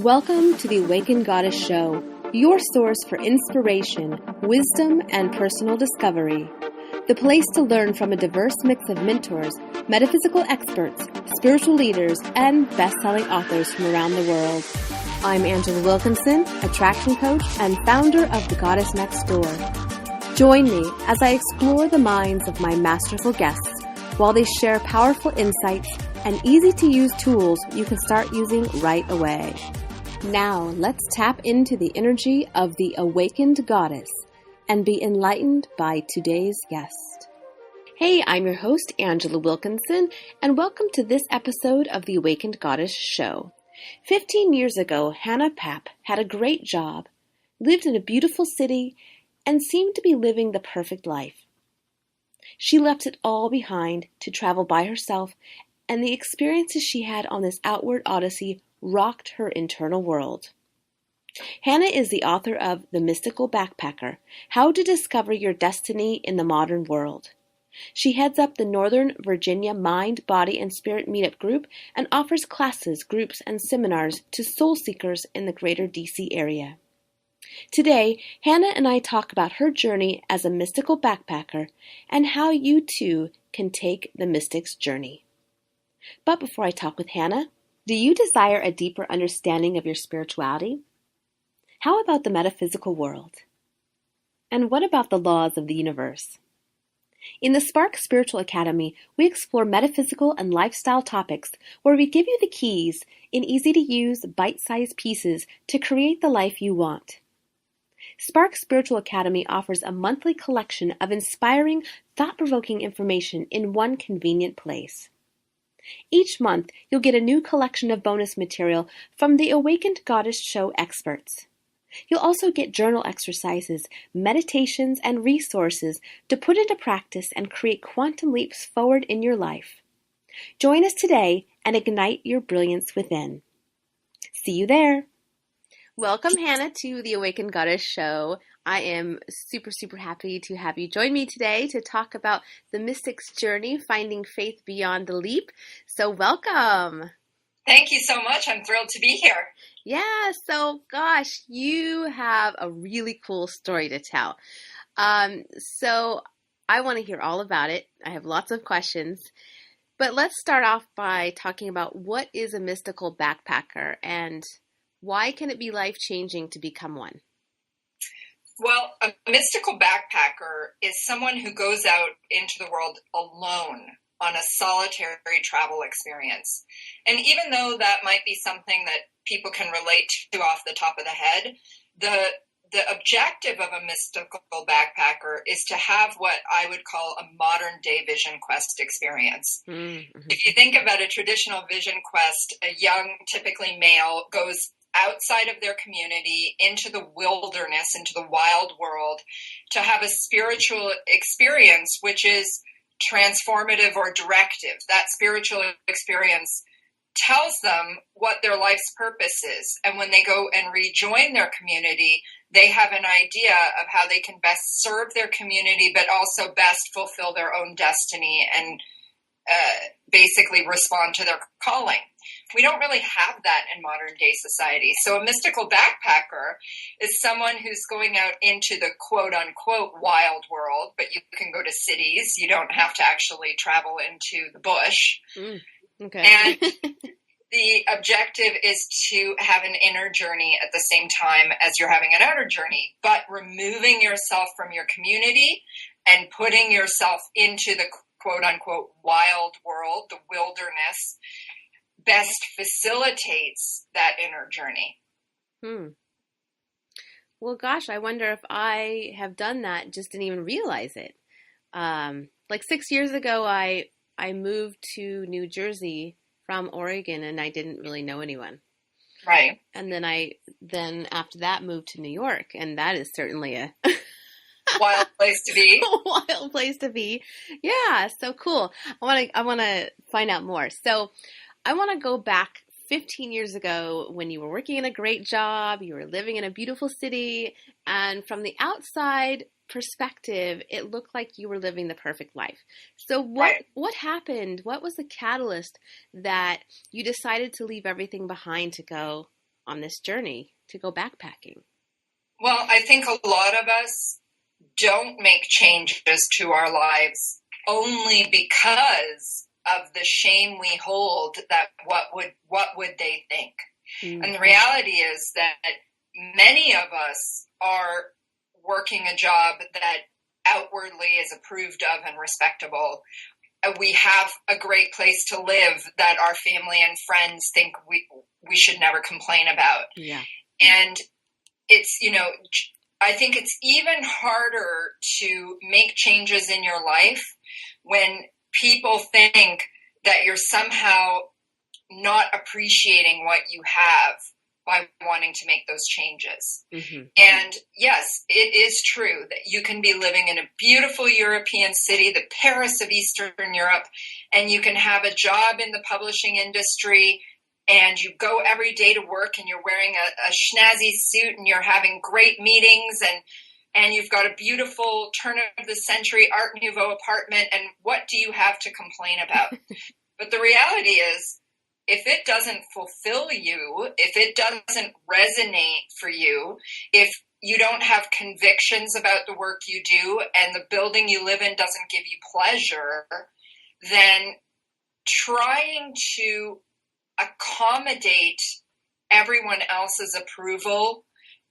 Welcome to the Awakened Goddess Show, your source for inspiration, wisdom, and personal discovery. The place to learn from a diverse mix of mentors, metaphysical experts, spiritual leaders, and best-selling authors from around the world. I'm Angela Wilkinson, attraction coach and founder of The Goddess Next Door. Join me as I explore the minds of my masterful guests while they share powerful insights and easy-to-use tools you can start using right away. Now, let's tap into the energy of the Awakened Goddess and be enlightened by today's guest. Hey, I'm your host, Angela Wilkinson, and welcome to this episode of the Awakened Goddess Show. 15 years ago, Hannah Papp had a great job, lived in a beautiful city, and seemed to be living the perfect life. She left it all behind to travel by herself, and the experiences she had on this outward odyssey rocked her internal world. Hannah is the author of The Mystical Backpacker, How to Discover Your Destiny in the Modern World. She heads up the Northern Virginia Mind, Body, and Spirit Meetup Group and offers classes, groups, and seminars to soul seekers in the greater DC area. Today, Hannah and I talk about her journey as a mystical backpacker and how you too can take the mystic's journey. But before I talk with Hannah, do you desire a deeper understanding of your spirituality? How about the metaphysical world? And what about the laws of the universe? In the Spark Spiritual Academy, we explore metaphysical and lifestyle topics where we give you the keys in easy-to-use, bite-sized pieces to create the life you want. Spark Spiritual Academy offers a monthly collection of inspiring, thought-provoking information in one convenient place. Each month, you'll get a new collection of bonus material from the Awakened Goddess Show experts. You'll also get journal exercises, meditations, and resources to put into practice and create quantum leaps forward in your life. Join us today and ignite your brilliance within. See you there. Welcome, Hannah, to the Awakened Goddess Show. I am super happy to have you join me today to talk about the mystic's journey, finding faith beyond the leap. So welcome. Thank you so much. I'm thrilled to be here. Yeah, so gosh, you have a really cool story to tell. So I want to hear all about it. I have lots of questions. But let's start off by talking about what is a mystical backpacker and why can it be life-changing to become one? Well, a mystical backpacker is someone who goes out into the world alone on a solitary travel experience. And even though that might be something that people can relate to off the top of the head, the objective of a mystical backpacker is to have what I would call a modern day vision quest experience. Mm-hmm. If you think about a traditional vision quest, a young, typically male, goes outside of their community into the wilderness, into the wild world, to have a spiritual experience which is transformative or directive. That spiritual experience tells them what their life's purpose is. And when they go and rejoin their community, they have an idea of how they can best serve their community, but also best fulfill their own destiny and basically respond to their calling. We don't really have that in modern day society. So a mystical backpacker is someone who's going out into the quote unquote wild world, but you can go to cities. You don't have to actually travel into the bush. Okay. And the objective is to have an inner journey at the same time as you're having an outer journey, but removing yourself from your community and putting yourself into the quote unquote wild world, the wilderness, best facilitates that inner journey. Well, gosh, I wonder if I have done that, just didn't even realize it. Like 6 years ago, I moved to New Jersey from Oregon, and I didn't really know anyone. Right. And then after that moved to New York, and that is certainly a wild place to be. Wild place to be. Yeah, so cool. I want to find out more. So I want to go back 15 years ago when you were working in a great job, you were living in a beautiful city, and from the outside perspective, it looked like you were living the perfect life. So what happened? What was the catalyst that you decided to leave everything behind to go, on this journey to go backpacking? Well, I think a lot of us don't make changes to our lives only because of the shame we hold that what would they think? Mm-hmm. And the reality is that many of us are working a job that outwardly is approved of and respectable. We have a great place to live that our family and friends think we should never complain about. Yeah. And it's, I think it's even harder to make changes in your life when people think that you're somehow not appreciating what you have by wanting to make those changes. Mm-hmm. And yes, it is true that you can be living in a beautiful European city, the Paris of Eastern Europe, and you can have a job in the publishing industry, and you go every day to work and you're wearing a snazzy suit and you're having great meetings, and you've got a beautiful turn of the century Art Nouveau apartment, and what do you have to complain about? But the reality is, if it doesn't fulfill you, if it doesn't resonate for you, if you don't have convictions about the work you do and the building you live in doesn't give you pleasure, then trying to accommodate everyone else's approval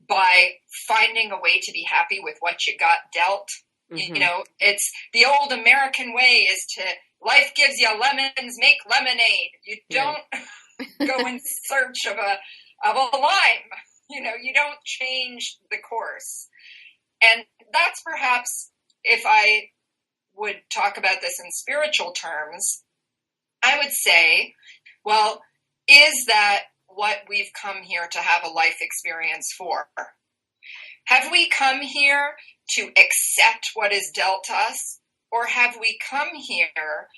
by finding a way to be happy with what you got dealt, it's the old American way is to life gives you lemons, make lemonade. You don't go in search of a lime. You don't change the course. And that's perhaps, if I would talk about this in spiritual terms, I would say, well, is that what we've come here to have a life experience for? Have we come here to accept what is dealt to us? Or have we come here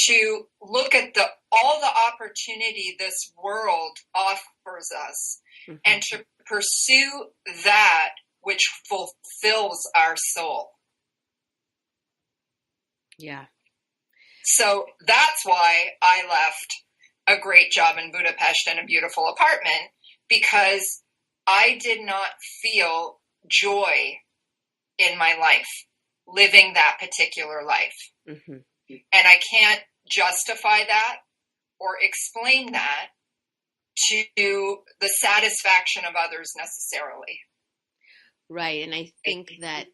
to look at all the opportunity this world offers us, mm-hmm. and to pursue that which fulfills our soul? Yeah. So that's why I left a great job in Budapest and a beautiful apartment, because I did not feel joy in my life, living that particular life. Mm-hmm. And I can't justify that or explain that to the satisfaction of others necessarily. Right. And I think that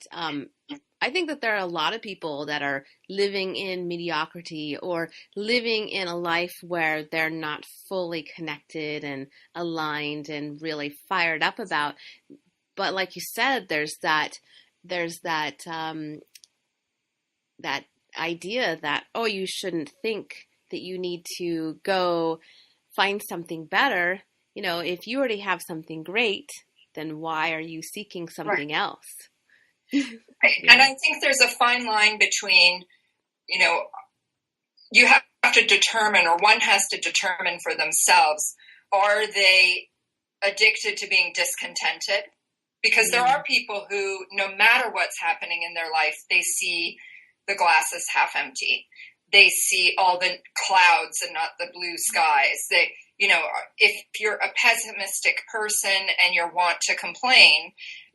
there are a lot of people that are living in mediocrity or living in a life where they're not fully connected and aligned and really fired up about. But like you said, there's that idea that, oh, you shouldn't think that you need to go find something better. If you already have something great, then why are you seeking something else? Right. Yeah. And I think there's a fine line between, you have to determine, or one has to determine for themselves, are they addicted to being discontented? Because there are people who, no matter what's happening in their life, they see the glass is half empty. They see all the clouds and not the blue skies. If you're a pessimistic person and you want to complain,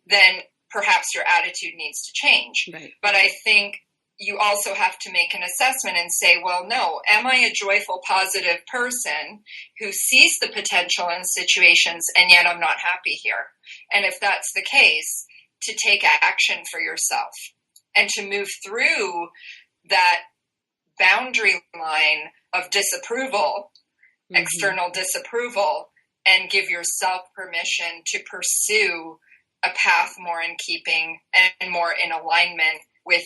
then perhaps your attitude needs to change. Right. But I think you also have to make an assessment and say, well, no, am I a joyful, positive person who sees the potential in situations and yet I'm not happy here? And if that's the case, to take action for yourself and to move through that boundary line of disapproval, mm-hmm. external disapproval, and give yourself permission to pursue a path more in keeping and more in alignment with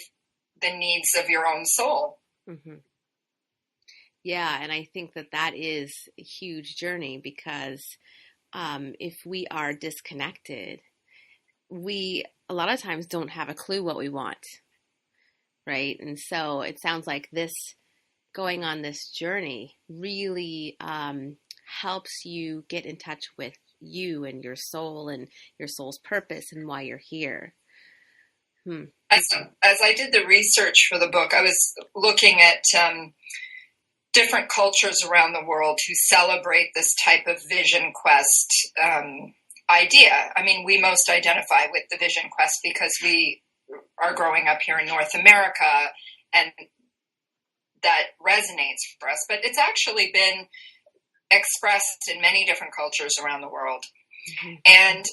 the needs of your own soul. Mm-hmm. Yeah, and I think that is a huge journey, because if we are disconnected, we a lot of times don't have a clue what we want, right? And so it sounds like going on this journey really helps you get in touch with you and your soul and your soul's purpose and why you're here. As I did the research for the book, I was looking at different cultures around the world who celebrate this type of vision quest idea. I mean, we most identify with the vision quest because we are growing up here in North America, and that resonates for us. But it's actually been expressed in many different cultures around the world. Mm-hmm. And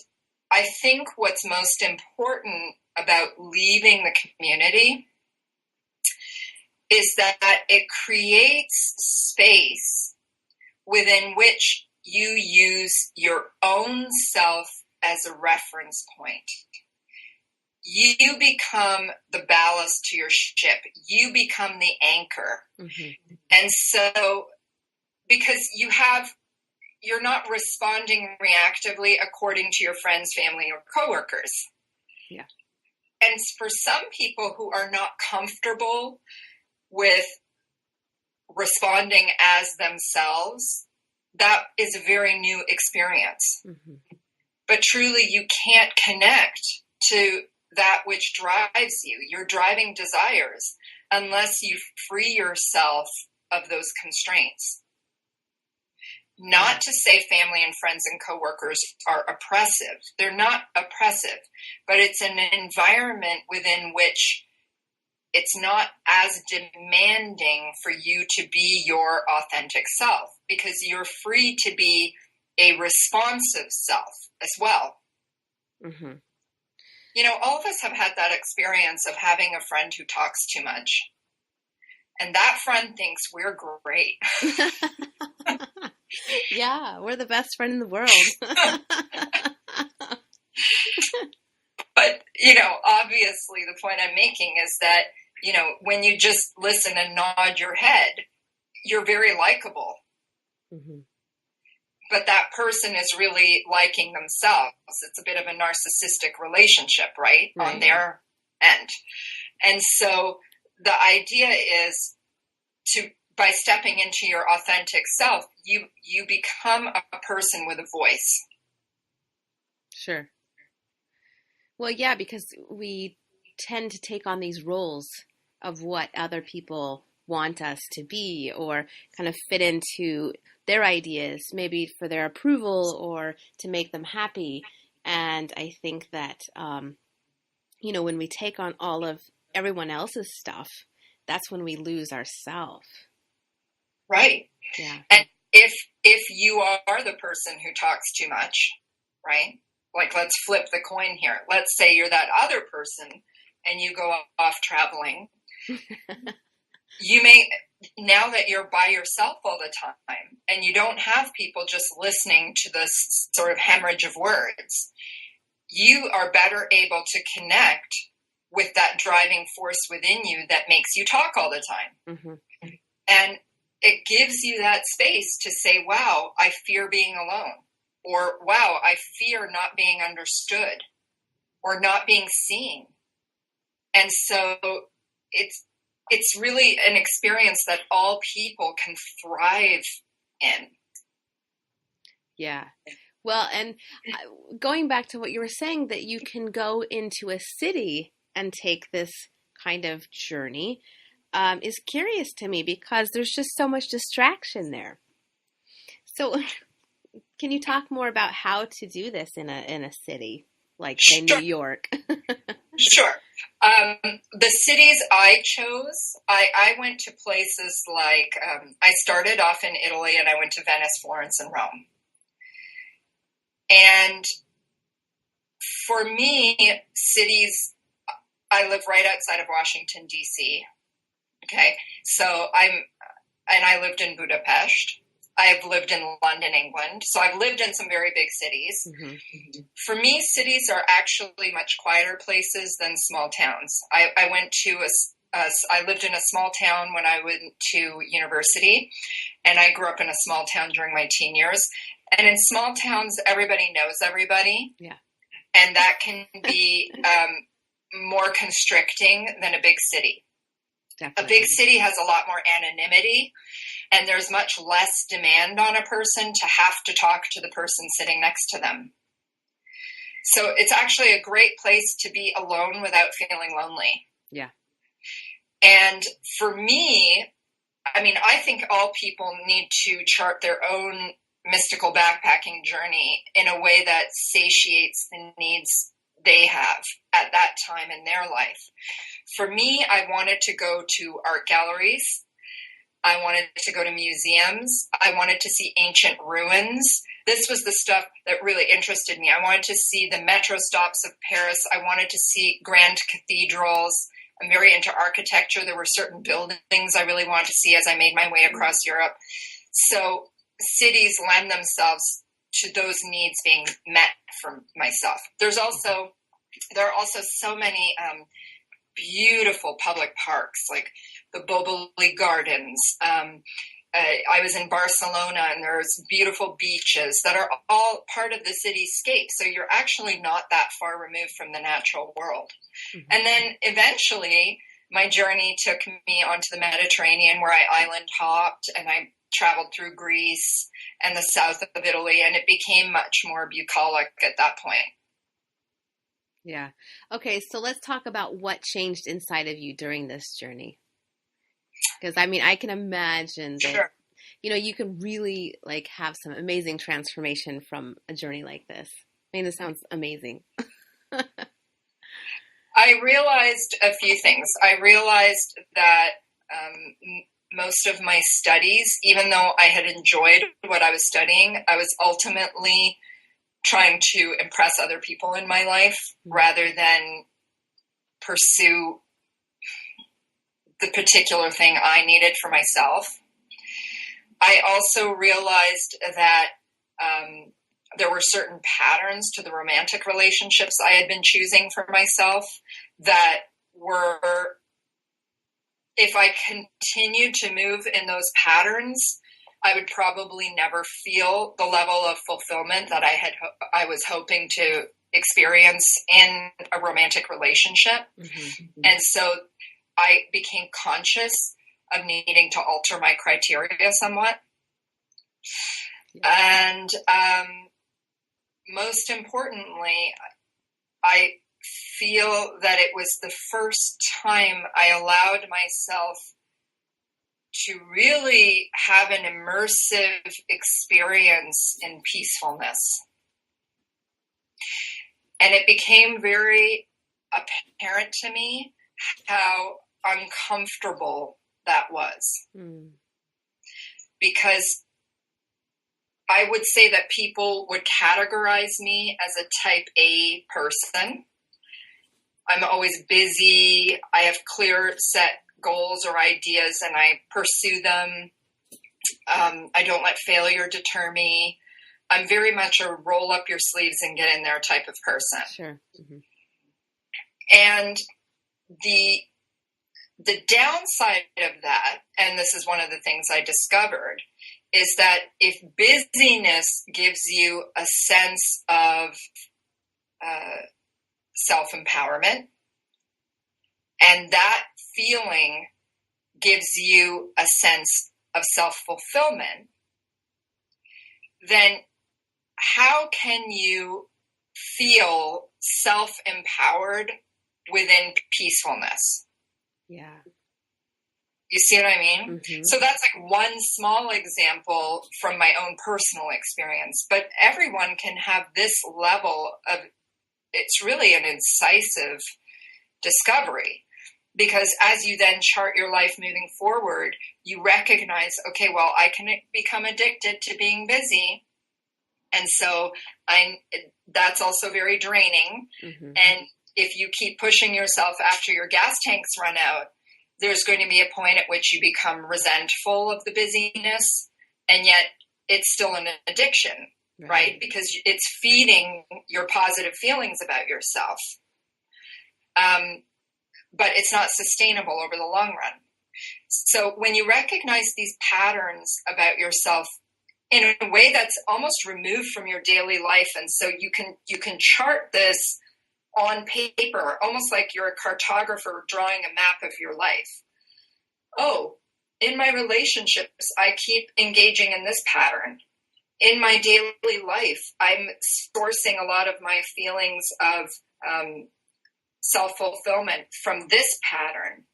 I think what's most important about leaving the community is that it creates space within which you use your own self as a reference point. You become the ballast to your ship. You become the anchor. Mm-hmm. And so, because you're not responding reactively according to your friends, family, or coworkers. Yeah. And for some people who are not comfortable with responding as themselves, that is a very new experience. Mm-hmm. But truly, you can't connect to that which drives you, your driving desires, unless you free yourself of those constraints. Not to say family and friends and coworkers are oppressive. They're not oppressive, but it's an environment within which it's not as demanding for you to be your authentic self, because you're free to be a responsive self as well. Mm-hmm. You know, all of us have had that experience of having a friend who talks too much. And that friend thinks we're great. Yeah, we're the best friend in the world. But, you know, obviously the point I'm making is that, you know, when you just listen and nod your head, you're very likable. Mm-hmm. But that person is really liking themselves. It's a bit of a narcissistic relationship, right? On their end. And so the idea is by stepping into your authentic self, you become a person with a voice. Sure. Well, yeah, because we tend to take on these roles of what other people want us to be, or kind of fit into their ideas, maybe for their approval or to make them happy. And I think that, you know, when we take on all of everyone else's stuff, that's when we lose ourselves. Right. Yeah. And if you are the person who talks too much, right? Like, let's flip the coin here. Let's say you're that other person and you go off traveling. You may, now that you're by yourself all the time and you don't have people just listening to this sort of hemorrhage of words, you are better able to connect with that driving force within you that makes you talk all the time. Mm-hmm. And it gives you that space to say, wow, I fear being alone. Or, wow, I fear not being understood or not being seen. And so it's really an experience that all people can thrive in. Yeah. Well, and going back to what you were saying, that you can go into a city and take this kind of journey is curious to me, because there's just so much distraction there. So can you talk more about how to do this in a city like, say, New York? Sure. The cities I chose, I went to places like, I started off in Italy and I went to Venice, Florence, and Rome. And for me, I live right outside of Washington, D.C. Okay. So I lived in Budapest. I've lived in London, England. So I've lived in some very big cities. Mm-hmm. For me, cities are actually much quieter places than small towns. I lived in a small town when I went to university, and I grew up in a small town during my teen years. And in small towns, everybody knows everybody. Yeah. And that can be more constricting than a big city. Definitely. A big city has a lot more anonymity, and there's much less demand on a person to have to talk to the person sitting next to them. So it's actually a great place to be alone without feeling lonely. Yeah. And for me, I mean, I think all people need to chart their own mystical backpacking journey in a way that satiates the needs they have at that time in their life. For me, I wanted to go to art galleries. I wanted to go to museums. I wanted to see ancient ruins. This was the stuff that really interested me. I wanted to see the metro stops of Paris. I wanted to see grand cathedrals. I'm very into architecture. There were certain buildings I really wanted to see as I made my way across Europe. So cities lend themselves to those needs being met for myself. There are also so many beautiful public parks, like the Boboli Gardens. I was in Barcelona, and there's beautiful beaches that are all part of the cityscape. So you're actually not that far removed from the natural world. Mm-hmm. And then eventually my journey took me onto the Mediterranean, where I island hopped, and I traveled through Greece and the south of Italy, and it became much more bucolic at that point. Yeah. Okay, so let's talk about what changed inside of you during this journey. Because, I mean, I can imagine that, Sure. You can really, have some amazing transformation from a journey like this. I mean, this sounds amazing. I realized a few things. I realized that most of my studies, even though I had enjoyed what I was studying, I was ultimately trying to impress other people in my life rather than pursue the particular thing I needed for myself. I also realized that there were certain patterns to the romantic relationships I had been choosing for myself that were, if I continued to move in those patterns, I would probably never feel the level of fulfillment that I was hoping to experience in a romantic relationship. Mm-hmm. And so I became conscious of needing to alter my criteria somewhat. Yeah. And most importantly, I feel that it was the first time I allowed myself to really have an immersive experience in peacefulness. And it became very apparent to me how uncomfortable that was. Because I would say that people would categorize me as a type A person. I'm always busy. I have clear set goals or ideas, and I pursue them. I don't let failure deter me. I'm very much a roll up your sleeves and get in there type of person. Sure. Mm-hmm. And the downside of that, and this is one of the things I discovered, is that if busyness gives you a sense of self-empowerment, and that feeling gives you a sense of self-fulfillment, then how can you feel self-empowered within peacefulness? Yeah. You see what I mean? Mm-hmm. So that's like one small example from my own personal experience, but everyone can have this level of, it's really an incisive discovery, because as you then chart your life moving forward, you recognize, okay, well, I can become addicted to being busy. And so that's also very draining. Mm-hmm. And if you keep pushing yourself after your gas tanks run out, there's going to be a point at which you become resentful of the busyness, and yet it's still an addiction, right? Because it's feeding your positive feelings about yourself. But it's not sustainable over the long run. So when you recognize these patterns about yourself in a way that's almost removed from your daily life, and so you can chart this on paper, almost like you're a cartographer drawing a map of your life. Oh, in my relationships, I keep engaging in this pattern. In my daily life, I'm sourcing a lot of my feelings of self-fulfillment from this pattern.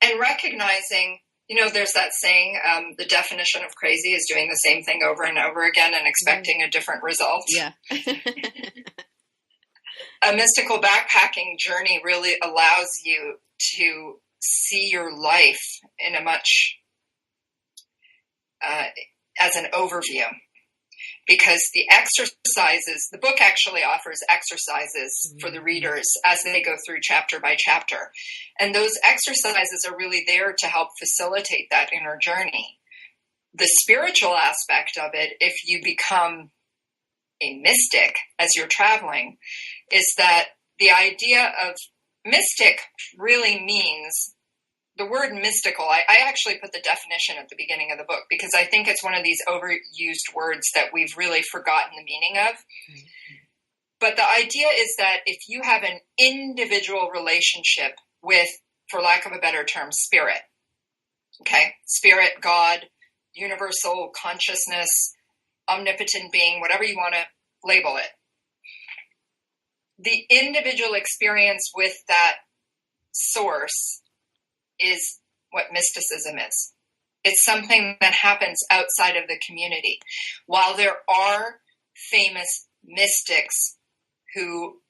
And recognizing There's that saying, the definition of crazy is doing the same thing over and over again and expecting a different result. Yeah. A mystical backpacking journey really allows you to see your life in a much, as an overview. Because the book actually offers exercises for the readers as they go through chapter by chapter. And those exercises are really there to help facilitate that inner journey. The spiritual aspect of it, if you become a mystic as you're traveling, is that the idea of mystic really means the word mystical. I actually put the definition at the beginning of the book because I think it's one of these overused words that we've really forgotten the meaning of. But the idea is that if you have an individual relationship with, for lack of a better term, spirit, okay? Spirit, God, universal consciousness, omnipotent being, whatever you want to label it. The individual experience with that source is what mysticism is. It's something that happens outside of the community. While there are famous mystics who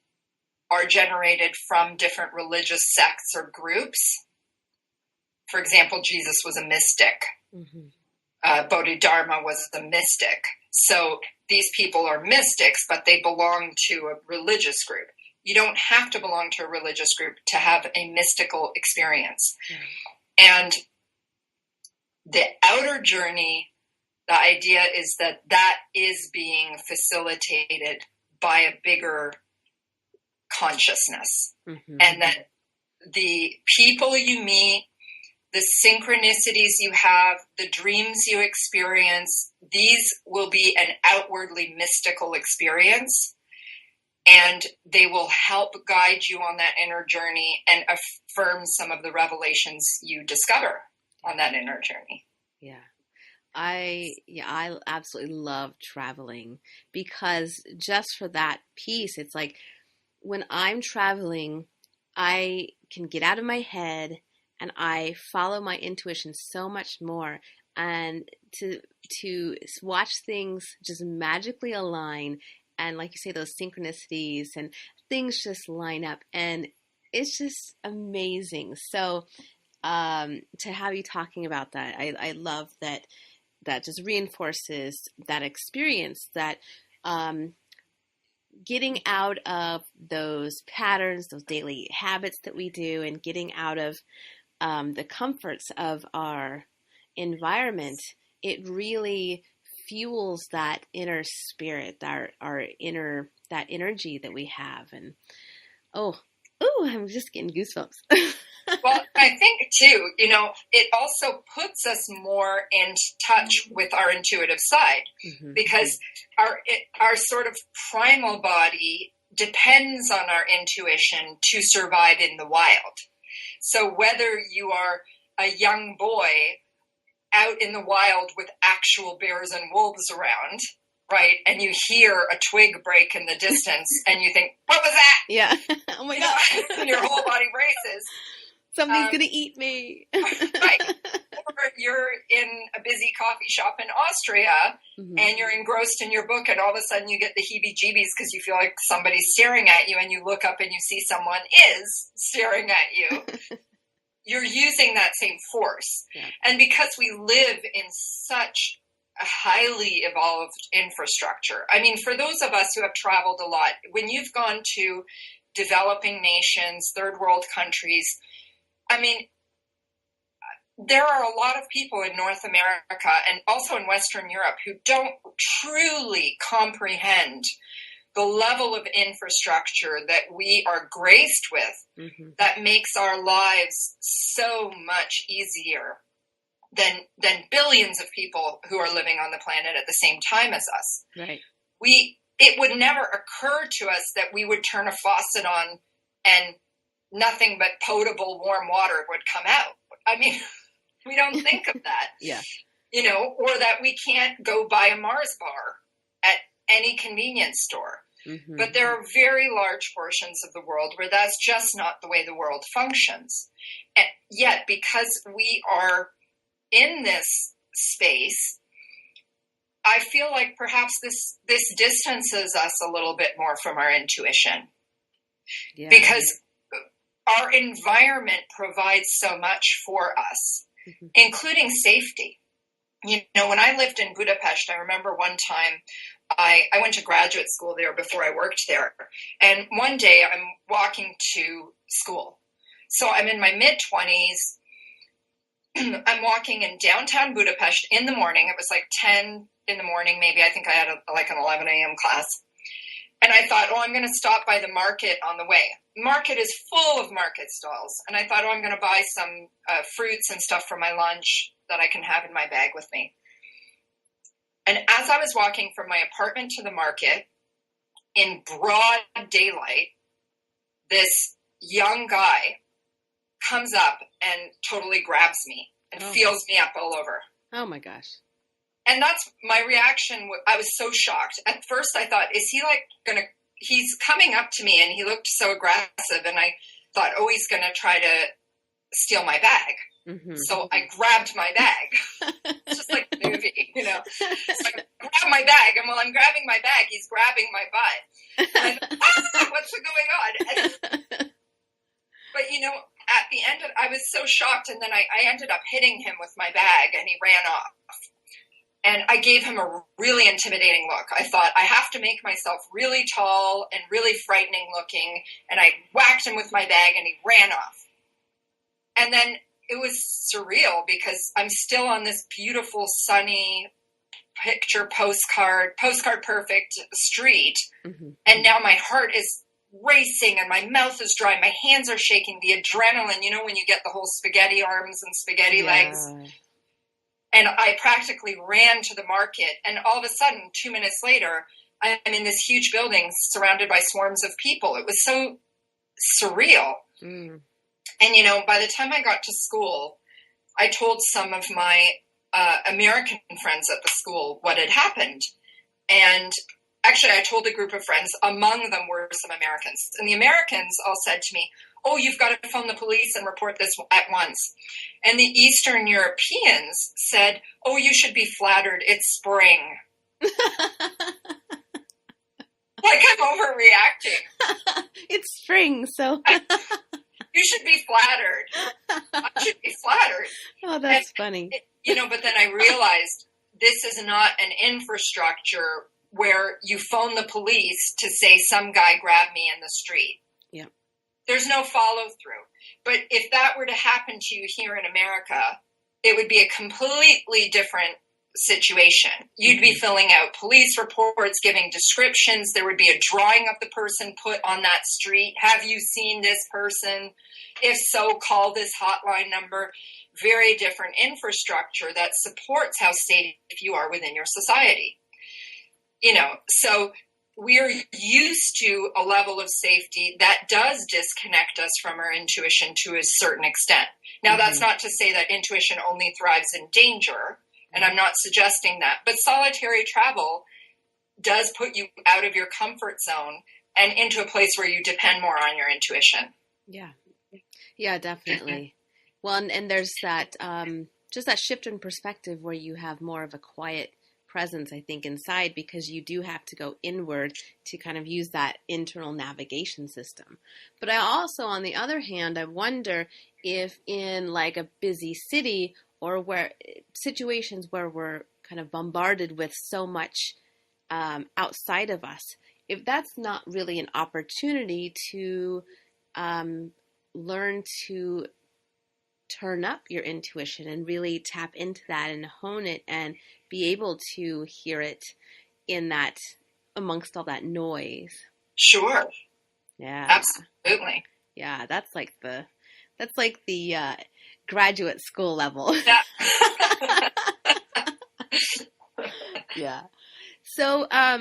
are generated from different religious sects or groups, for example, Jesus was a mystic. Bodhidharma was a mystic. So these people are mystics, but they belong to a religious group. You don't have to belong to a religious group to have a mystical experience. And the outer journey, the idea is that is being facilitated by a bigger consciousness. And that the people you meet, the synchronicities you have, the dreams you experience, these will be an outwardly mystical experience. And they will help guide you on that inner journey and affirm some of the revelations you discover on that inner journey. Yeah. I absolutely love traveling because just for that piece, it's like when I'm traveling, I can get out of my head and I follow my intuition so much more. And to watch things just magically align, and like you say, those synchronicities and things just line up, and it's just amazing. So to have you talking about that, I love that just reinforces that experience, that getting out of those patterns, those daily habits that we do, and getting out of the comforts of our environment, it really fuels that inner spirit, our inner, that energy that we have. And I'm just getting goosebumps. Well, I think too, it also puts us more in touch with our intuitive side, because our sort of primal body depends on our intuition to survive in the wild. So whether you are a young boy out in the wild with actual bears and wolves around, right, and you hear a twig break in the distance and you think, what was that? Yeah. Oh my God. And your whole body races. Somebody's going to eat me. Right. Or you're in a busy coffee shop in Austria and you're engrossed in your book, and all of a sudden you get the heebie-jeebies because you feel like somebody's staring at you, and you look up and you see someone is staring at you. You're using that same force. Yeah. And because we live in such a highly evolved infrastructure, I mean, for those of us who have traveled a lot, when you've gone to developing nations, third world countries, I mean, there are a lot of people in North America and also in Western Europe who don't truly comprehend the level of infrastructure that we are graced with that makes our lives so much easier than billions of people who are living on the planet at the same time as us. Right. It would never occur to us that we would turn a faucet on and nothing but potable warm water would come out. I mean, we don't think of that. Yeah. Or that we can't go buy a Mars bar at any convenience store. But there are very large portions of the world where that's just not the way the world functions. And yet, because we are in this space, I feel like perhaps this distances us a little bit more from our intuition. Yeah. Because our environment provides so much for us, including safety. You know, when I lived in Budapest, I remember one time I went to graduate school there before I worked there. And one day I'm walking to school. So I'm in my mid-20s. I'm walking in downtown Budapest in the morning. It was like 10 in the morning, maybe. I think I had like an 11 a.m. class. And I thought, I'm going to stop by the market on the way. The market is full of market stalls. And I thought, I'm going to buy some fruits and stuff for my lunch that I can have in my bag with me. And as I was walking from my apartment to the market in broad daylight, this young guy comes up and totally grabs me and feels me up all over. Oh my gosh. And that's my reaction. I was so shocked. At first I thought, is he like he's coming up to me and he looked so aggressive. And I thought, he's going to try to steal my bag. Mm-hmm. So I grabbed my bag. It's just like a movie, you know. So I grabbed my bag, and while I'm grabbing my bag, he's grabbing my butt. And I thought, what's going on? But, you know, at the end, I was so shocked, and then I ended up hitting him with my bag, and he ran off. And I gave him a really intimidating look. I thought, I have to make myself really tall and really frightening looking, and I whacked him with my bag, and he ran off. And then it was surreal because I'm still on this beautiful, sunny, postcard perfect street. Mm-hmm. And now my heart is racing and my mouth is dry. My hands are shaking. The adrenaline, you know, when you get the whole spaghetti arms and spaghetti legs. And I practically ran to the market. And all of a sudden, 2 minutes later, I'm in this huge building surrounded by swarms of people. It was so surreal. Mm. And, you know, by the time I got to school, I told some of my American friends at the school what had happened. And actually, I told a group of friends. Among them were some Americans. And the Americans all said to me, you've got to phone the police and report this at once. And the Eastern Europeans said, you should be flattered. It's spring. Like I'm overreacting. It's spring, so... You should be flattered. I should be flattered. Oh, that's funny. You know, but then I realized this is not an infrastructure where you phone the police to say some guy grabbed me in the street. Yeah. There's no follow through. But if that were to happen to you here in America, it would be a completely different situation. You'd be filling out police reports, giving descriptions. There would be a drawing of the person put on that street. Have you seen this person? If so, call this hotline number. Very different infrastructure that supports how safe you are within your society. You know, so we're used to a level of safety that does disconnect us from our intuition to a certain extent. Now, that's not to say that intuition only thrives in danger. And I'm not suggesting that. But solitary travel does put you out of your comfort zone and into a place where you depend more on your intuition. Yeah. Yeah, definitely. Well, and there's that, just that shift in perspective where you have more of a quiet presence, I think, inside, because you do have to go inward to kind of use that internal navigation system. But I also, on the other hand, I wonder if in like a busy city or where situations where we're kind of bombarded with so much outside of us, if that's not really an opportunity to learn to turn up your intuition and really tap into that and hone it and be able to hear it in that, amongst all that noise. Sure. Yeah. Absolutely. Yeah, that's like the graduate school level. Yeah. Yeah. So, how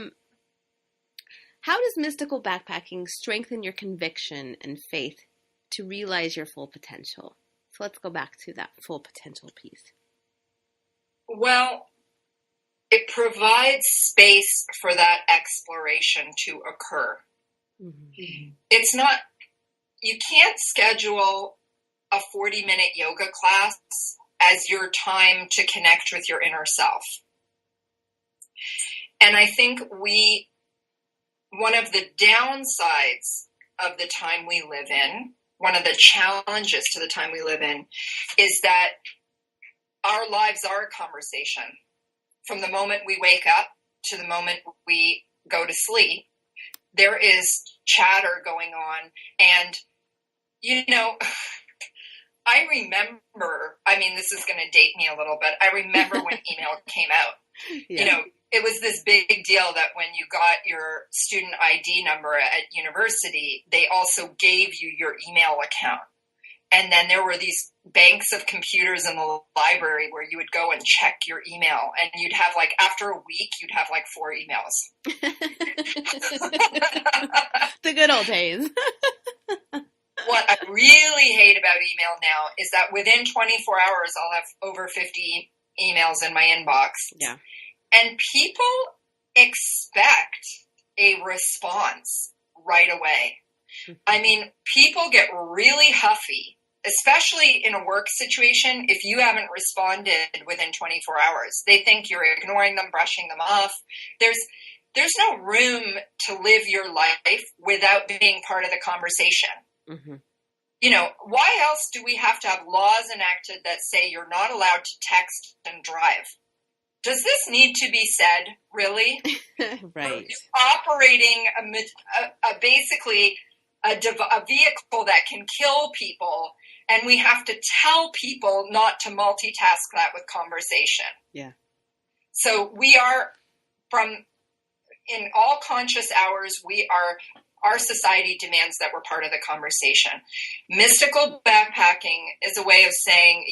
does mystical backpacking strengthen your conviction and faith to realize your full potential? So let's go back to that full potential piece. Well, it provides space for that exploration to occur. Mm-hmm. It's not, you can't schedule a 40-minute yoga class as your time to connect with your inner self. And I think one of the downsides of the time we live in, one of the challenges to the time we live in, is that our lives are a conversation. From the moment we wake up to the moment we go to sleep, there is chatter going on. And, I remember, this is going to date me a little bit. I remember when email came out. Yeah. It was this big deal that when you got your student ID number at university, they also gave you your email account. And then there were these banks of computers in the library where you would go and check your email. And you'd have after a week, you'd have 4 emails. The good old days. What I really hate about email now is that within 24 hours, I'll have over 50 emails in my inbox. Yeah. And people expect a response right away. People get really huffy, especially in a work situation, if you haven't responded within 24 hours. They think you're ignoring them, brushing them off. There's no room to live your life without being part of the conversation. Mm-hmm. Why else do we have to have laws enacted that say you're not allowed to text and drive? Does this need to be said, really? Right. You're operating basically a vehicle that can kill people, and we have to tell people not to multitask that with conversation. Yeah. So we are, in all conscious hours, our society demands that we're part of the conversation. Mystical backpacking is a way of saying,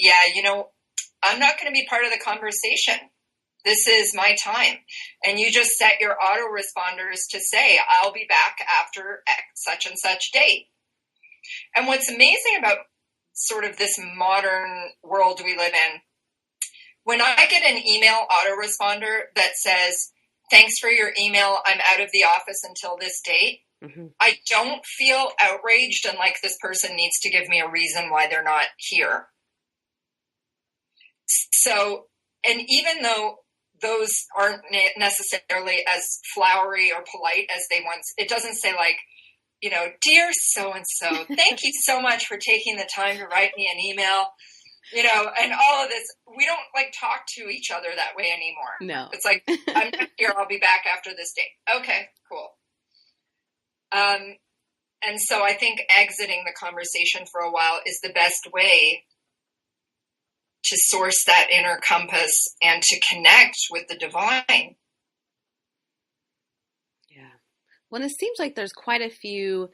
I'm not going to be part of the conversation. This is my time. And you just set your autoresponders to say, I'll be back after such and such date. And what's amazing about sort of this modern world we live in, when I get an email autoresponder that says, thanks for your email, I'm out of the office until this date, mm-hmm. I don't feel outraged and like this person needs to give me a reason why they're not here. So, and even though those aren't necessarily as flowery or polite as they once, it doesn't say dear so-and-so, thank you so much for taking the time to write me an email, and all of this. We don't talk to each other that way anymore. No. It's I'm not here, I'll be back after this date. Okay, cool. And so I think exiting the conversation for a while is the best way to source that inner compass and to connect with the divine. Yeah. Well, it seems like there's quite a few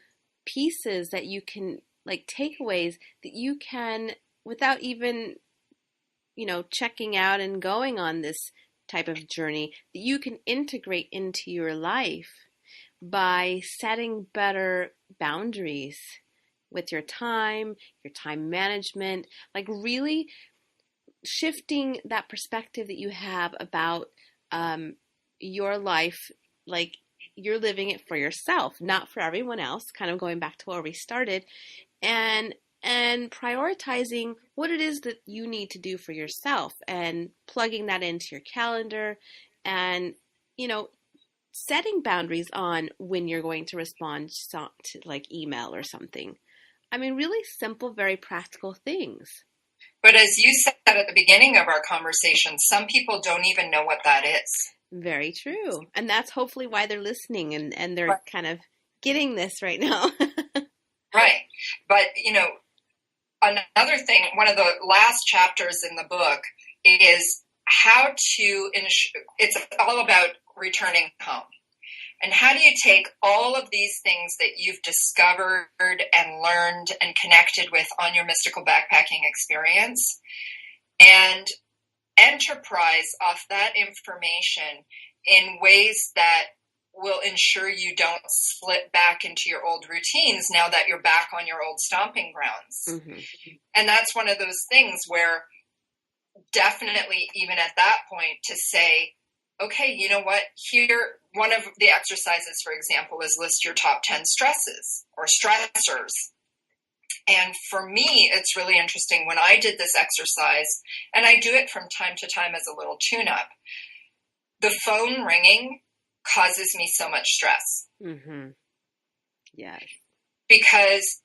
pieces that you can, takeaways that you can, without even, checking out and going on this type of journey, that you can integrate into your life by setting better boundaries with your time management, really shifting that perspective that you have about your life, you're living it for yourself, not for everyone else, kind of going back to where we started, and prioritizing what it is that you need to do for yourself and plugging that into your calendar and, setting boundaries on when you're going to respond to email or something. Really simple, very practical things. But as you said at the beginning of our conversation, some people don't even know what that is. Very true. And that's hopefully why they're listening and they're right. Kind of getting this right now. Right. But, another thing, one of the last chapters in the book is how to it's all about returning home. And how do you take all of these things that you've discovered and learned and connected with on your mystical backpacking experience and enterprise off that information in ways that will ensure you don't slip back into your old routines now that you're back on your old stomping grounds. Mm-hmm. And that's one of those things where definitely even at that point to say, okay, you know what, here, one of the exercises, for example, is list your top 10 stresses or stressors. And for me, it's really interesting when I did this exercise, and I do it from time to time as a little tune-up. The phone ringing causes me so much stress. Mm-hmm. Yes. Because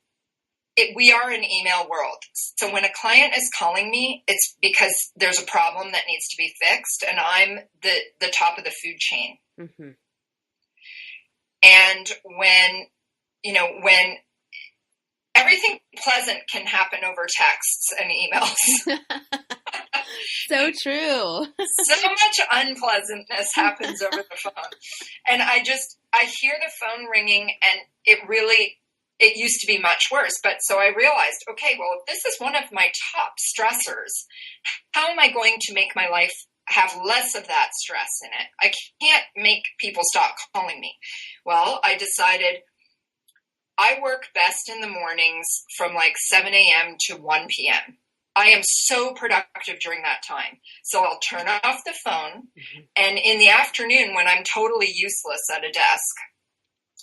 we are an email world. So when a client is calling me, it's because there's a problem that needs to be fixed, and I'm the top of the food chain. Mm-hmm. And when everything pleasant can happen over texts and emails. So true. So much unpleasantness happens over the phone. And I hear the phone ringing, and it used to be much worse. But so I realized, okay, well, if this is one of my top stressors, how am I going to make my life have less of that stress in it? I can't make people stop calling me. Well, I decided I work best in the mornings from like 7 a.m. to 1 p.m. I am so productive during that time. So I'll turn off the phone, and in the afternoon when I'm totally useless at a desk,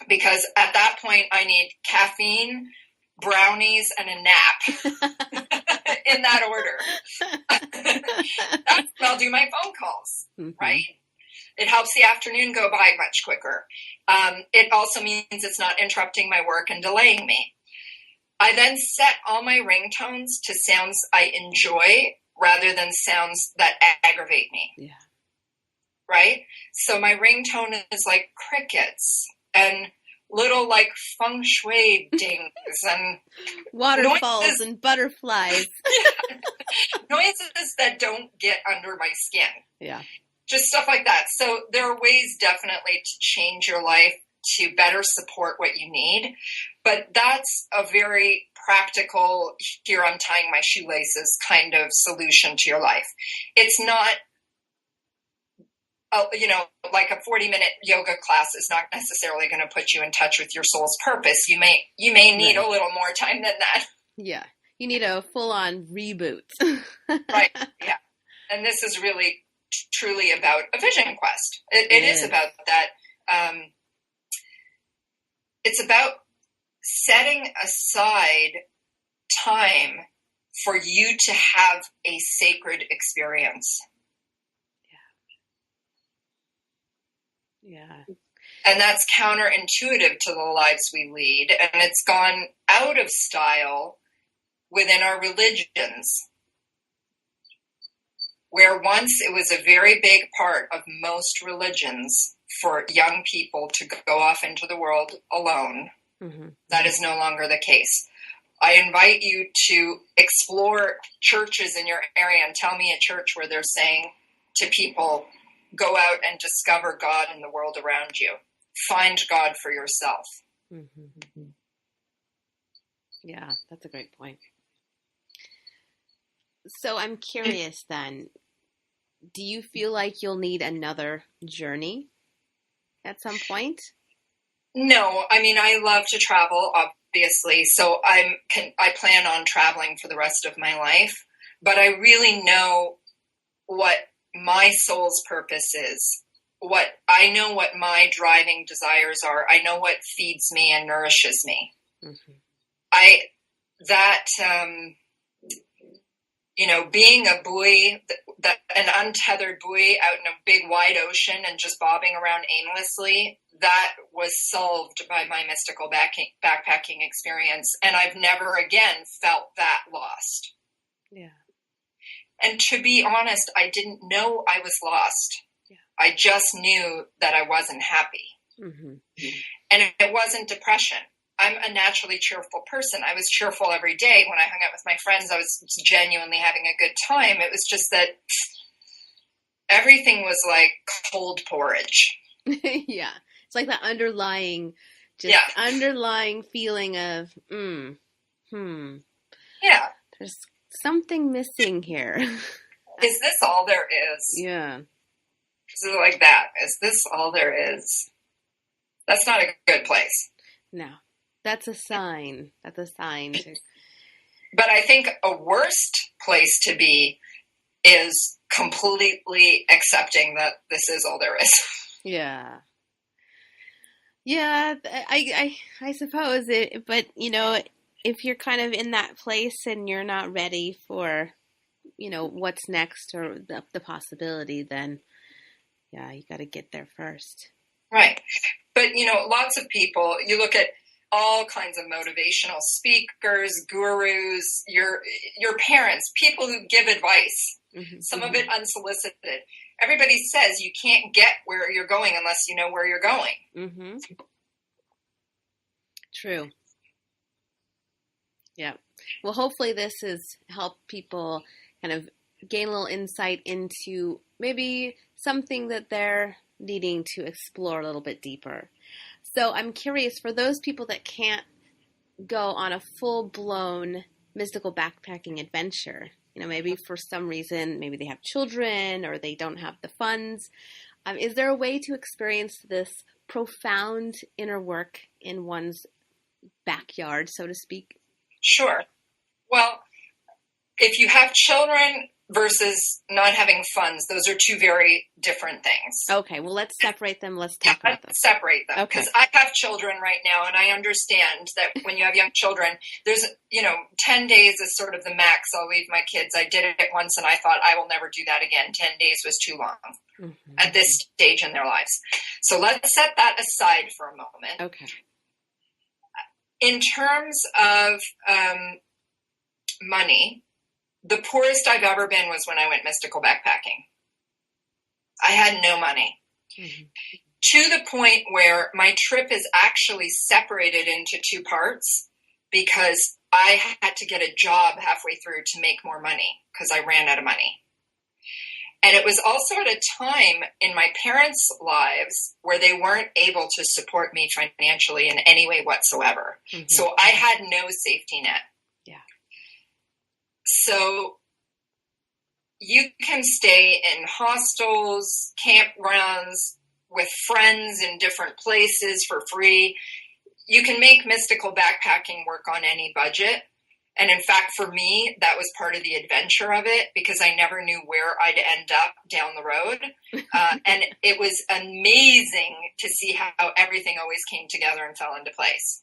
because at that point I need caffeine, brownies, and a nap in that order. That's when I'll do my phone calls, right? It helps the afternoon go by much quicker. It also means it's not interrupting my work and delaying me. I then set all my ringtones to sounds I enjoy rather than sounds that aggravate me. Yeah. Right? So my ringtone is like crickets and little like feng shui dings and waterfalls noises, and butterflies. Noises that don't get under my skin. Yeah. Just stuff like that. So there are ways definitely to change your life to better support what you need. But that's a very practical, here I'm tying my shoelaces kind of solution to your life. It's not, like a 40-minute yoga class is not necessarily going to put you in touch with your soul's purpose. You may need a little more time than that. Yeah. You need a full-on reboot. Right. Yeah. And this is really truly about a vision quest. It is about that. It's about setting aside time for you to have a sacred experience. Yeah. And that's counterintuitive to the lives we lead. And it's gone out of style within our religions, where once it was a very big part of most religions for young people to go off into the world alone. Mm-hmm. That is no longer the case. I invite you to explore churches in your area and tell me a church where they're saying to people, go out and discover God in the world around you. Find God for yourself. Mm-hmm. Yeah, that's a great point. So I'm curious then, do you feel like you'll need another journey at some point? No, I mean, I love to travel, obviously, so I plan on traveling for the rest of my life, but I really know what my soul's purpose is. I know what my driving desires are. I know what feeds me and nourishes me. Mm-hmm. Being a buoy, an untethered buoy out in a big wide ocean and just bobbing around aimlessly, that was solved by my mystical backpacking experience. And I've never again felt that lost. Yeah. And to be honest, I didn't know I was lost. Yeah. I just knew that I wasn't happy. Mm-hmm. And it wasn't depression. I'm a naturally cheerful person. I was cheerful every day. When I hung out with my friends, I was genuinely having a good time. It was just that everything was like cold porridge. Yeah. It's like that underlying feeling of, Yeah. There's something missing here. Is this all there is? Yeah. So like that. Is this all there is? That's not a good place. No. That's a sign. That's a sign. But I think a worst place to be is completely accepting that this is all there is. Yeah. Yeah, I suppose it, but if you're kind of in that place and you're not ready for, what's next or the possibility, then yeah, you got to get there first. Right. But, lots of people, you look at all kinds of motivational speakers, gurus, your parents, people who give advice, some of it unsolicited. Everybody says you can't get where you're going unless you know where you're going. Mm-hmm. True. Yeah. Well, hopefully this has helped people kind of gain a little insight into maybe something that they're needing to explore a little bit deeper. So I'm curious, for those people that can't go on a full-blown mystical backpacking adventure, maybe for some reason, maybe they have children or they don't have the funds, is there a way to experience this profound inner work in one's backyard, so to speak? Sure. Well, if you have children versus not having funds, those are two very different things. Okay, well, let's separate them. Let's talk about them. Separate them. Because I have children right now, and I understand that when you have young children, there's, 10 days is sort of the max. I'll leave my kids. I did it once, and I thought I will never do that again. 10 days was too long at this stage in their lives. So let's set that aside for a moment. Okay. In terms of money, the poorest I've ever been was when I went mystical backpacking. I had no money. To the point where my trip is actually separated into two parts because I had to get a job halfway through to make more money because I ran out of money. And it was also at a time in my parents' lives where they weren't able to support me financially in any way whatsoever. So I had no safety net. Yeah. So you can stay in hostels, campgrounds, with friends in different places for free. You can make mystical backpacking work on any budget. And in fact, for me, that was part of the adventure of it because I never knew where I'd end up down the road. And it was amazing to see how everything always came together and fell into place.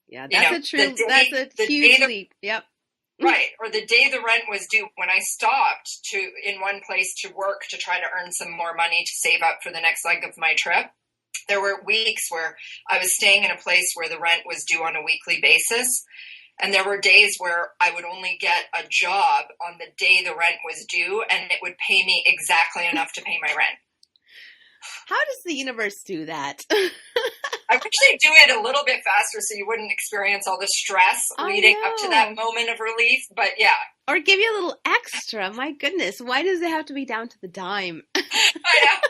Yeah, that's that's a huge leap. Yep. Right. Or the day the rent was due, when I stopped in one place to work to try to earn some more money to save up for the next leg of my trip, there were weeks where I was staying in a place where the rent was due on a weekly basis. And there were days where I would only get a job on the day the rent was due, and it would pay me exactly enough to pay my rent. How does the universe do that? I wish they'd do it a little bit faster so you wouldn't experience all the stress leading up to that moment of relief. But yeah. Or give you a little extra. My goodness. Why does it have to be down to the dime? I know.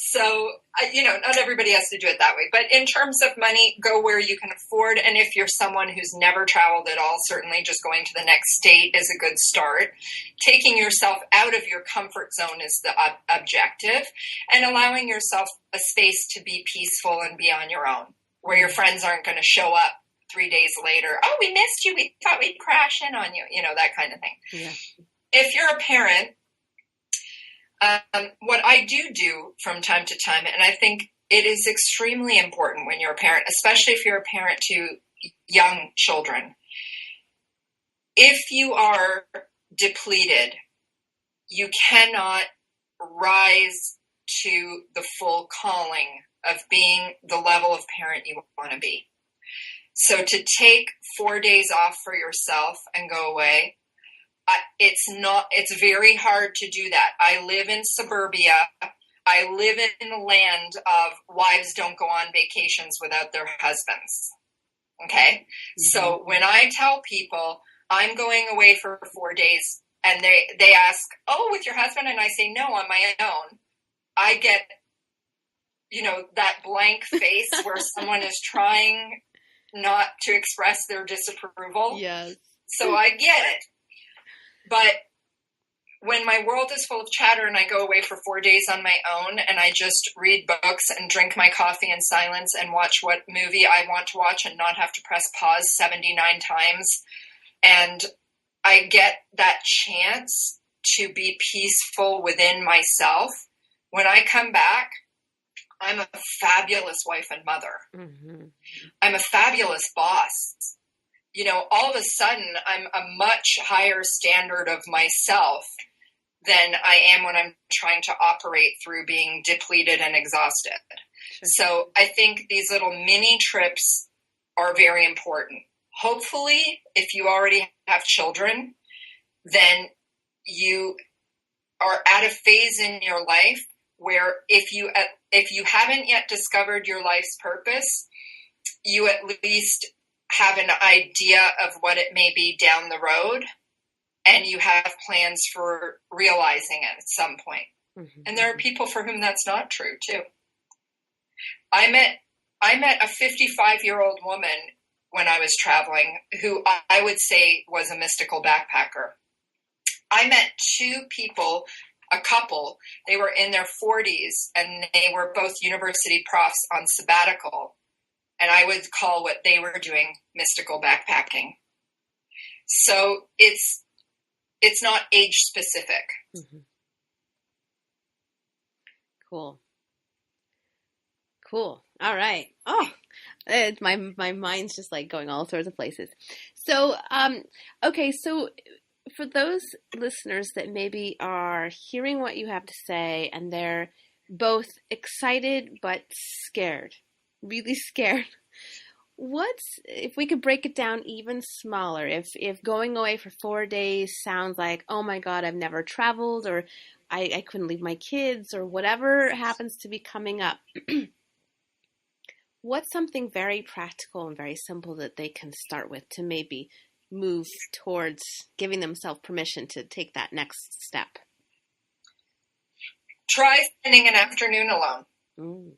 So, not everybody has to do it that way. But in terms of money, go where you can afford. And if you're someone who's never traveled at all, certainly just going to the next state is a good start. Taking yourself out of your comfort zone is the objective. And allowing yourself a space to be peaceful and be on your own, where your friends aren't going to show up 3 days later. Oh, we missed you. We thought we'd crash in on you. That kind of thing. Yeah. If you're a parent, what I do from time to time, and I think it is extremely important when you're a parent, especially if you're a parent to young children, if you are depleted, you cannot rise to the full calling of being the level of parent you want to be. So to take 4 days off for yourself and go away, it's very hard to do that. I live in suburbia. I live in the land of wives don't go on vacations without their husbands. Okay? So when I tell people I'm going away for 4 days and they ask, oh, with your husband? And I say, no, on my own. I get, that blank face where someone is trying not to express their disapproval. Yes. So I get it. But when my world is full of chatter and I go away for 4 days on my own and I just read books and drink my coffee in silence and watch what movie I want to watch and not have to press pause 79 times, and I get that chance to be peaceful within myself, when I come back, I'm a fabulous wife and mother. Mm-hmm. I'm a fabulous boss. You know, all of a sudden, I'm a much higher standard of myself than I am when I'm trying to operate through being depleted and exhausted. Sure. So I think these little mini trips are very important. Hopefully, if you already have children, then you are at a phase in your life where if you haven't yet discovered your life's purpose, you at least have an idea of what it may be down the road, and you have plans for realizing it at some point. Mm-hmm. And there are people for whom that's not true too. I met a 55-year-old woman when I was traveling who I would say was a mystical backpacker. I met two people, a couple. They were in their 40s and they were both university profs on sabbatical. And I would call what they were doing mystical backpacking. So it's not age specific. Mm-hmm. Cool. All right. Oh, my mind's just like going all sorts of places. So, okay. So for those listeners that maybe are hearing what you have to say and they're both excited but scared, really scared, if we could break it down even smaller, if going away for 4 days sounds like, oh my God, I've never traveled, or I couldn't leave my kids, or whatever happens to be coming up, what's something very practical and very simple that they can start with to maybe move towards giving themselves permission to take that next step? Try spending an afternoon alone. Mm.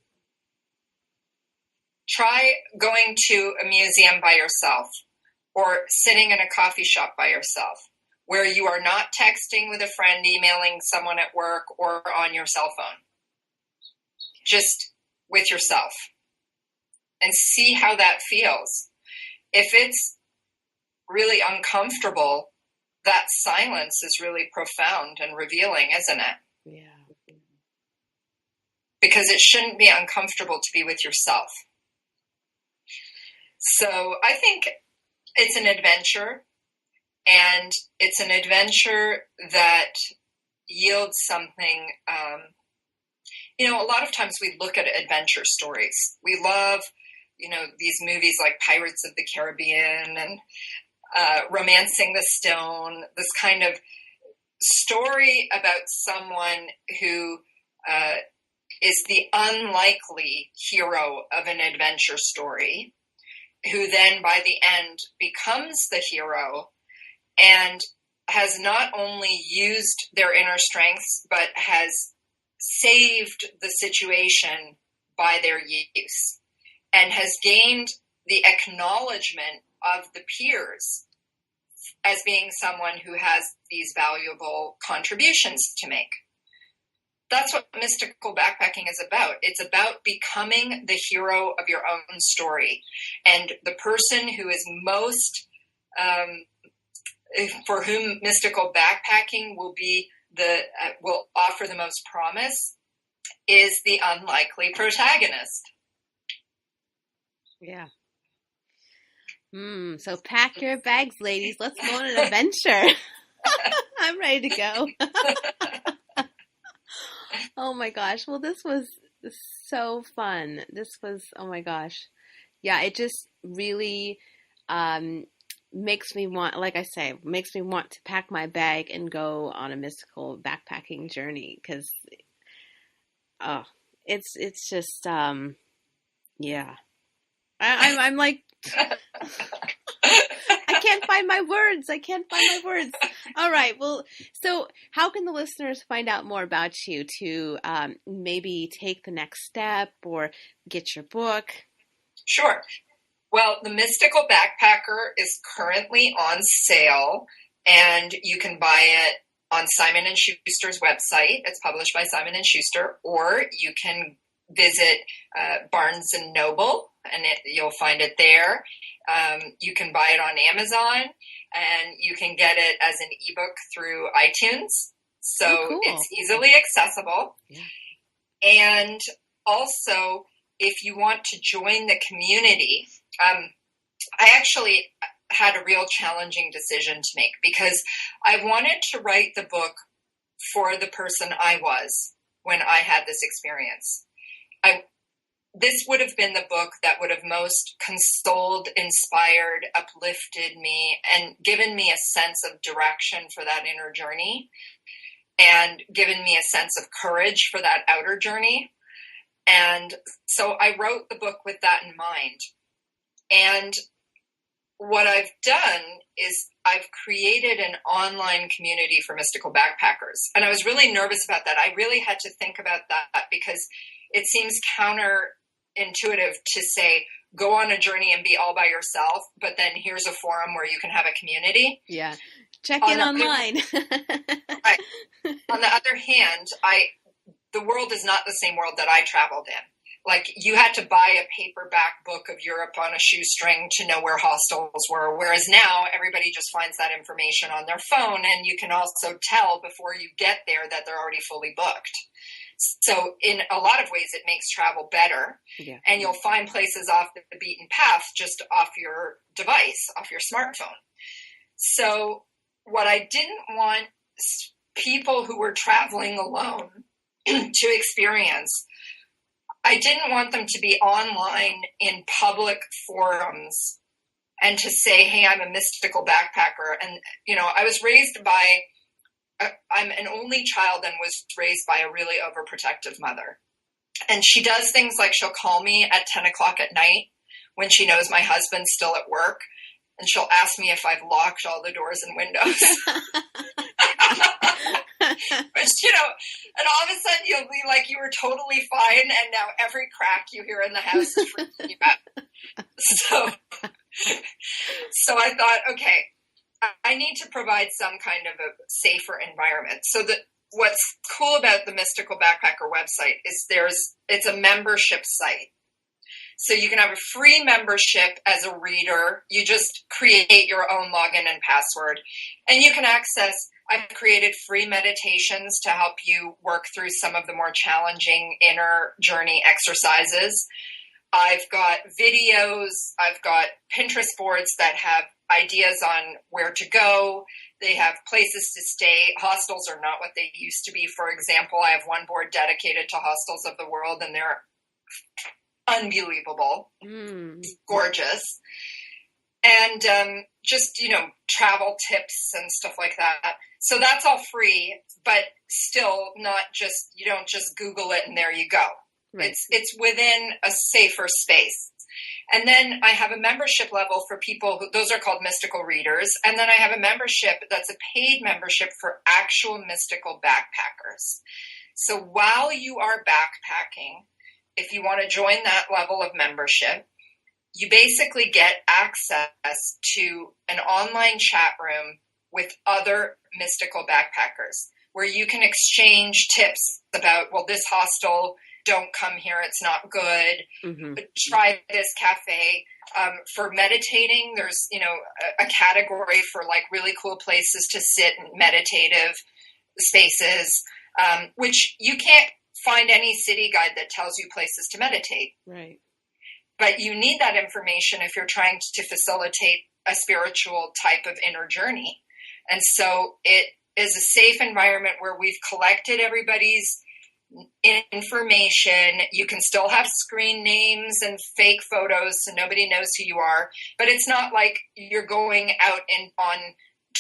Try going to a museum by yourself or sitting in a coffee shop by yourself where you are not texting with a friend, emailing someone at work, or on your cell phone. Just with yourself. And see how that feels. If it's really uncomfortable, that silence is really profound and revealing, isn't it? Yeah. Because it shouldn't be uncomfortable to be with yourself. So I think it's an adventure, and it's an adventure that yields something. A lot of times we look at adventure stories. We love these movies like Pirates of the Caribbean and Romancing the Stone, this kind of story about someone who is the unlikely hero of an adventure story, who then by the end becomes the hero and has not only used their inner strengths, but has saved the situation by their use, and has gained the acknowledgement of the peers as being someone who has these valuable contributions to make. That's what mystical backpacking is about. It's about becoming the hero of your own story. And the person who is most, for whom mystical backpacking will offer the most promise, is the unlikely protagonist. Yeah. So pack your bags, ladies. Let's go on an adventure. I'm ready to go. Oh my gosh. Well, this was so fun. Oh my gosh. Yeah, it just really makes me want, like I say, makes me want to pack my bag and go on a mystical backpacking journey, because it's just yeah. I'm like I can't find my words. All right. Well, so how can the listeners find out more about you to maybe take the next step or get your book? Sure. Well, The Mystical Backpacker is currently on sale, and you can buy it on Simon & Schuster's website. It's published by Simon & Schuster, or you can visit Barnes & Noble, and you'll find it there. You can buy it on Amazon, and you can get it as an ebook through iTunes. So It's easily accessible. Yeah. And also, if you want to join the community, I actually had a real challenging decision to make because I wanted to write the book for the person I was when I had this experience. This would have been the book that would have most consoled, inspired, uplifted me, and given me a sense of direction for that inner journey, and given me a sense of courage for that outer journey. And so I wrote the book with that in mind. And what I've done is I've created an online community for mystical backpackers. And I was really nervous about that. I really had to think about that because it seems counterintuitive to say, go on a journey and be all by yourself, but then here's a forum where you can have a community. Yeah. Check in online. Right. On the other hand, the world is not the same world that I traveled in. Like, you had to buy a paperback book of Europe on a shoestring to know where hostels were, whereas now everybody just finds that information on their phone, and you can also tell before you get there that they're already fully booked. So in a lot of ways, it makes travel better, and you'll find places off the beaten path just off your device, off your smartphone. So what I didn't want people who were traveling alone to experience, I didn't want them to be online in public forums and to say, hey, I'm a mystical backpacker. And, I was raised by, I'm an only child and was raised by a really overprotective mother. And she does things like she'll call me at 10 o'clock at night when she knows my husband's still at work. And she'll ask me if I've locked all the doors and windows. Which, and all of a sudden you'll be like, you were totally fine, and now every crack you hear in the house is freaking you out. So I thought, okay, I need to provide some kind of a safer environment. So what's cool about the Mystical Backpacker website is it's a membership site. So you can have a free membership as a reader. You just create your own login and password, and you can access, I've created free meditations to help you work through some of the more challenging inner journey exercises. I've got videos. I've got Pinterest boards that have ideas on where to go. They have places to stay. Hostels are not what they used to be. For example, I have one board dedicated to hostels of the world, and they're unbelievable, gorgeous. And just, travel tips and stuff like that. So that's all free, but still not just, you don't just Google it and there you go. Right. It's within a safer space. And then I have a membership level for people those are called mystical readers. And then I have a membership that's a paid membership for actual mystical backpackers. So while you are backpacking, if you want to join that level of membership, you basically get access to an online chat room with other mystical backpackers where you can exchange tips about, well, this hostel, don't come here, it's not good. Mm-hmm. Try this cafe. For meditating, there's, a category for like really cool places to sit in meditative spaces, which you can't find any city guide that tells you places to meditate. Right. But you need that information if you're trying to facilitate a spiritual type of inner journey. And so it is a safe environment where we've collected everybody's information. You can still have screen names and fake photos so nobody knows who you are. But it's not like you're going out on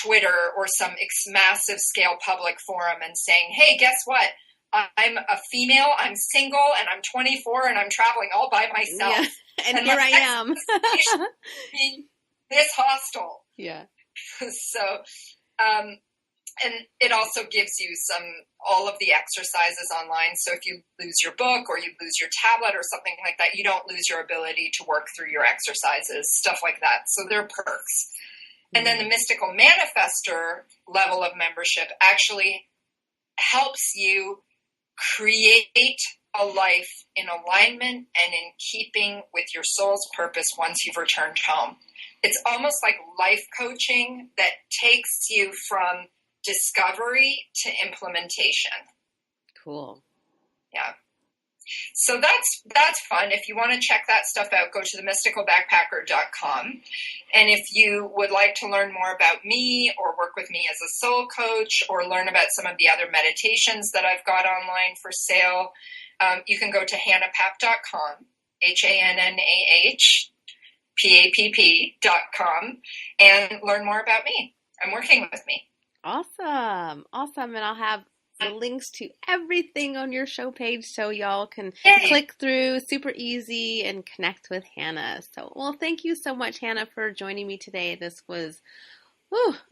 Twitter or some massive scale public forum and saying, hey, guess what? I'm a female, I'm single, and I'm 24, and I'm traveling all by myself. Yeah. And here I am. This hostel. Yeah. So, and it also gives you all of the exercises online. So if you lose your book or you lose your tablet or something like that, you don't lose your ability to work through your exercises, stuff like that. So there are perks. And then the Mystical Manifester level of membership actually helps you create a life in alignment and in keeping with your soul's purpose once you've returned home. It's almost like life coaching that takes you from discovery to implementation. Cool. Yeah. So that's fun. If you want to check that stuff out, go to themysticalbackpacker.com. And if you would like to learn more about me or work with me as a soul coach or learn about some of the other meditations that I've got online for sale, you can go to hannahpapp.com, HANNAHPAPP.com, and learn more about me and working with me. Awesome. And I'll have the links to everything on your show page so y'all can click through, super easy, and connect with Hannah. So, well, thank you so much, Hannah, for joining me today. This was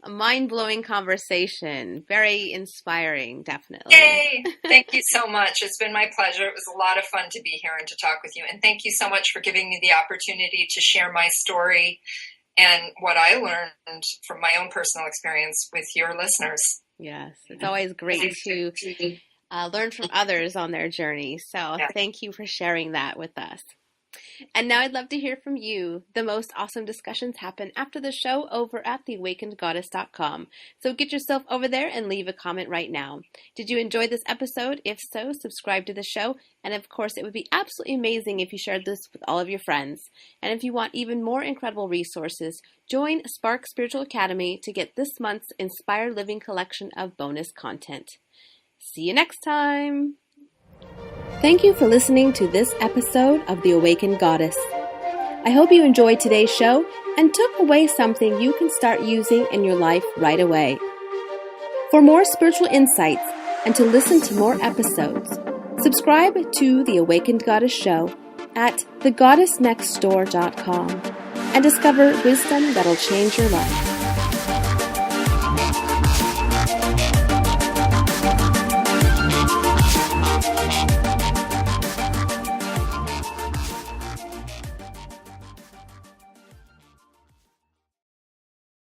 a mind-blowing conversation. Very inspiring, definitely. Yay! Thank you so much. It's been my pleasure. It was a lot of fun to be here and to talk with you. And thank you so much for giving me the opportunity to share my story and what I learned from my own personal experience with your listeners. Yes, it's always great to learn from others on their journey. So thank you for sharing that with us. And now I'd love to hear from you. The most awesome discussions happen after the show over at theawakenedgoddess.com. So get yourself over there and leave a comment right now. Did you enjoy this episode? If so, subscribe to the show. And of course, it would be absolutely amazing if you shared this with all of your friends. And if you want even more incredible resources, join Spark Spiritual Academy to get this month's Inspired Living collection of bonus content. See you next time. Thank you for listening to this episode of The Awakened Goddess. I hope you enjoyed today's show and took away something you can start using in your life right away. For more spiritual insights and to listen to more episodes, subscribe to The Awakened Goddess Show at thegoddessnextdoor.com and discover wisdom that'll change your life.